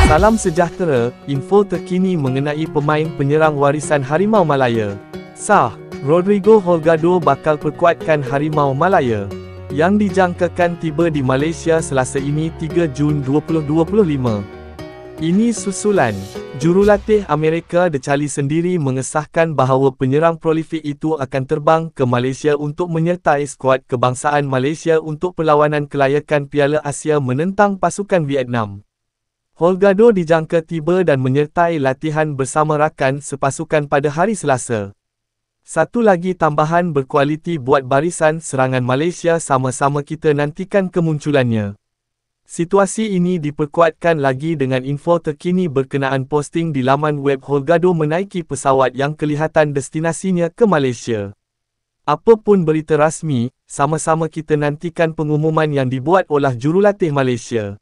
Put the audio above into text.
Salam sejahtera, info terkini mengenai pemain penyerang warisan Harimau Malaya. Sah, Rodrigo Holgado bakal perkuatkan Harimau Malaya, yang dijangkakan tiba di Malaysia Selasa ini 3 Jun 2025. Ini susulan, jurulatih Amerika The Charlie sendiri mengesahkan bahawa penyerang prolifik itu akan terbang ke Malaysia untuk menyertai skuad kebangsaan Malaysia untuk perlawanan kelayakan Piala Asia menentang pasukan Vietnam. Holgado dijangka tiba dan menyertai latihan bersama rakan sepasukan pada hari Selasa. Satu lagi tambahan berkualiti buat barisan serangan Malaysia, sama-sama kita nantikan kemunculannya. Situasi ini diperkuatkan lagi dengan info terkini berkenaan posting di laman web Holgado menaiki pesawat yang kelihatan destinasinya ke Malaysia. Apapun berita rasmi, sama-sama kita nantikan pengumuman yang dibuat oleh jurulatih Malaysia.